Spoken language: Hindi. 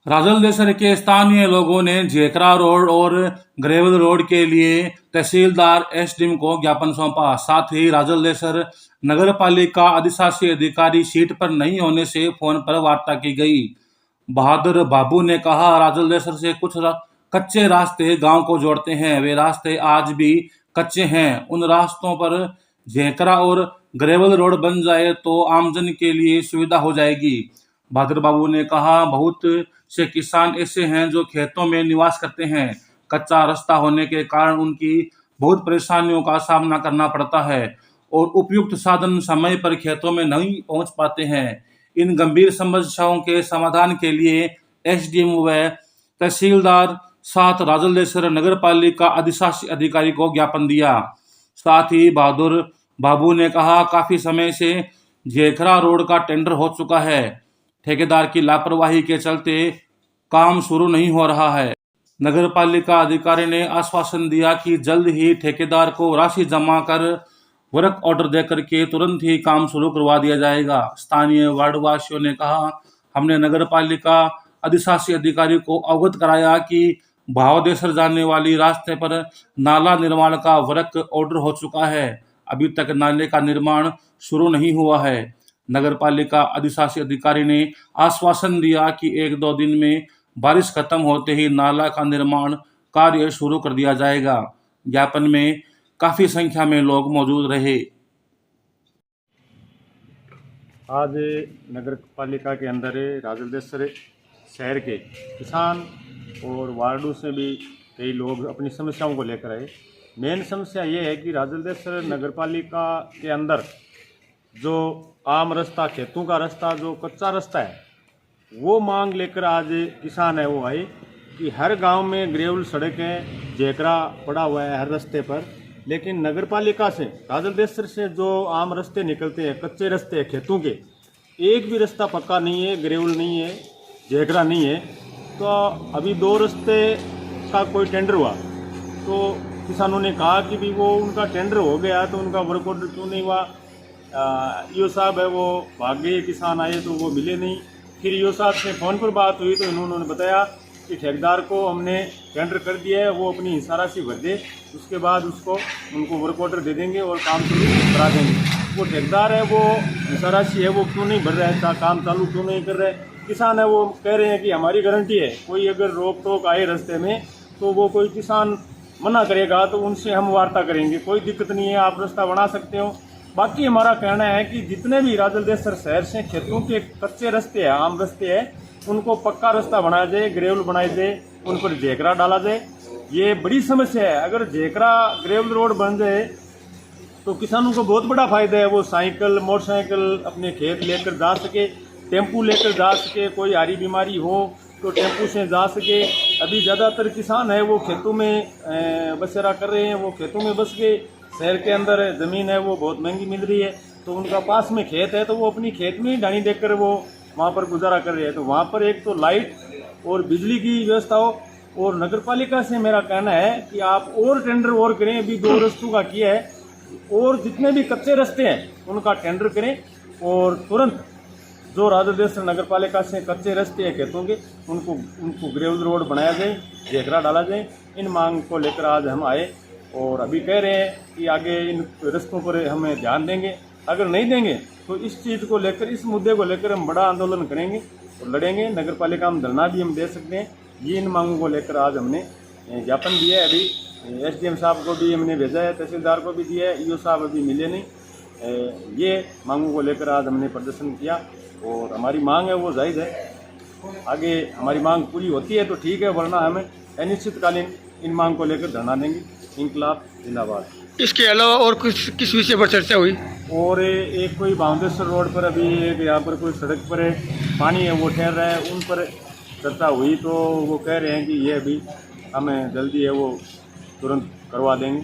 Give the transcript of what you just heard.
राजलदेसर के स्थानीय लोगों ने झेकरा रोड और ग्रेवल रोड के लिए तहसीलदार एसडीएम को ज्ञापन सौंपा। साथ ही राजलदेसर नगर पालिका अधिशासी अधिकारी सीट पर नहीं होने से फोन पर वार्ता की गई। बहादुर बाबू ने कहा, राजलदेसर से कुछ कच्चे रास्ते गांव को जोड़ते हैं, वे रास्ते आज भी कच्चे हैं। उन रास्तों पर झेकरा और ग्रेवल रोड बन जाए तो आमजन के लिए सुविधा हो जाएगी। बहादुर बाबू ने कहा, बहुत से किसान ऐसे हैं जो खेतों में निवास करते हैं। कच्चा रास्ता होने के कारण उनकी बहुत परेशानियों का सामना करना पड़ता है और उपयुक्त साधन समय पर खेतों में नहीं पहुंच पाते हैं। इन गंभीर समस्याओं के समाधान के लिए एसडीएम व तहसीलदार साथ राजलदेसर नगर पालिका अधिशासी अधिकारी को ज्ञापन दिया। साथ ही बहादुर बाबू ने कहा, काफी समय से झेखरा रोड का टेंडर हो चुका है, ठेकेदार की लापरवाही के चलते काम शुरू नहीं हो रहा है। नगर पालिका अधिकारी ने आश्वासन दिया कि जल्द ही ठेकेदार को राशि जमा कर वर्क ऑर्डर देकर के तुरंत ही काम शुरू करवा दिया जाएगा। स्थानीय वार्डवासियों ने कहा, हमने नगर पालिका अधिशासी अधिकारी को अवगत कराया कि भावदेसर जाने वाली रास्ते पर नाला निर्माण का वर्क ऑर्डर हो चुका है, अभी तक नाले का निर्माण शुरू नहीं हुआ है। नगर पालिका अधिशासी अधिकारी ने आश्वासन दिया कि 1-2 दिन में बारिश खत्म होते ही नाला का निर्माण कार्य शुरू कर दिया जाएगा। ज्ञापन में काफी संख्या में लोग मौजूद रहे। आज नगर पालिका के अंदर राजलदेसर शहर के किसान और वार्डों से भी कई लोग अपनी समस्याओं को लेकर आए। मेन समस्या ये है कि राजलदेसर नगर पालिका के अंदर जो आम रास्ता, खेतों का रास्ता, जो कच्चा रास्ता है, वो मांग लेकर आज किसान है वो आए कि हर गांव में ग्रेवल सड़क है, झेकरा पड़ा हुआ है हर रास्ते पर, लेकिन नगर पालिका से, राजलदेसर से जो आम रास्ते निकलते हैं, कच्चे रास्ते हैं खेतों के, एक भी रास्ता पक्का नहीं है, ग्रेवल नहीं है, झेकरा नहीं है। तो अभी 2 रास्ते का कोई टेंडर हुआ तो किसानों ने कहा कि भी वो उनका टेंडर हो गया तो उनका वर्क ऑर्डर क्यों नहीं हुआ। ईओ साहब है वो भाग गए, किसान आए तो वो मिले नहीं। फिर ईओ साहब से फ़ोन पर बात हुई तो इन्होंने बताया कि ठेकेदार को हमने टेंडर कर दिया है, वो अपनी हिस्सा राशि भर दे, उसके बाद उनको वर्क ऑर्डर दे देंगे और काम शुरू करा देंगे। वो ठेकेदार है वो हिस्सा राशि है वो क्यों नहीं भर रहा है, काम चालू क्यों नहीं कर रहा है। किसान है वो कह रहे हैं कि हमारी गारंटी है, कोई अगर रोक टोक आए रास्ते में तो वो कोई किसान मना करेगा तो उनसे हम वार्ता करेंगे, कोई दिक्कत नहीं है, आप रास्ता बना सकते हो। बाकी हमारा कहना है कि जितने भी राजलदेसर शहर से खेतों के कच्चे रास्ते हैं, आम रास्ते हैं, उनको पक्का रास्ता बनाया जाए, ग्रेवल बनाया जाए, उन पर झेकरा डाला जाए। ये बड़ी समस्या है। अगर झेकरा ग्रेवल रोड बन जाए तो किसानों को बहुत बड़ा फायदा है। वो साइकिल, मोटरसाइकिल अपने खेत लेकर जा सके, टेम्पू लेकर जा सके, कोई हारी बीमारी हो तो टेम्पू से जा सके। अभी ज़्यादातर किसान है वो खेतों में बसेरा कर रहे हैं, वो खेतों में बस गए। शहर के अंदर ज़मीन है वो बहुत महंगी मिल रही है, तो उनका पास में खेत है तो वो अपनी खेत में ही डानी देकर वो वहाँ पर गुजारा कर रहे हैं। तो वहाँ पर एक तो लाइट और बिजली की व्यवस्था हो। और नगर पालिका से मेरा कहना है कि आप और टेंडर और करें, अभी 2 रास्तों का किया है, और जितने भी कच्चे रास्ते हैं उनका टेंडर करें और तुरंत जो राजलदेसर नगर पालिका से कच्चे रास्ते हैं खेतों के उनको ग्रेवल रोड बनाया जाए, झेकरा डाला जाए। इन मांग को लेकर आज हम आए और अभी कह रहे हैं कि आगे इन रास्तों पर हमें ध्यान देंगे। अगर नहीं देंगे तो इस चीज़ को लेकर, इस मुद्दे को लेकर हम बड़ा आंदोलन करेंगे और लड़ेंगे। नगर पालिका में धरना भी हम दे सकते हैं। ये इन मांगों को लेकर आज हमने ज्ञापन दिया है। अभी एसडीएम साहब को भी हमने भेजा है, तहसीलदार को भी दिया है, ईओ साहब अभी मिले नहीं। ये मांगों को लेकर आज हमने प्रदर्शन किया और हमारी मांग है वो जायज़ है। आगे हमारी मांग पूरी होती है तो ठीक है, वरना हमें अनिश्चितकालीन इन मांग को लेकर धरना देंगे। इंकलाब जिंदाबाद। इसके अलावा और किस विषय पर चर्चा हुई? और एक कोई भावदेसर रोड पर अभी एक यहाँ पर कोई सड़क पर पानी है वो ठहर रहा है, उन पर चर्चा हुई तो वो कह रहे हैं कि ये अभी हमें जल्दी है वो तुरंत करवा देंगे।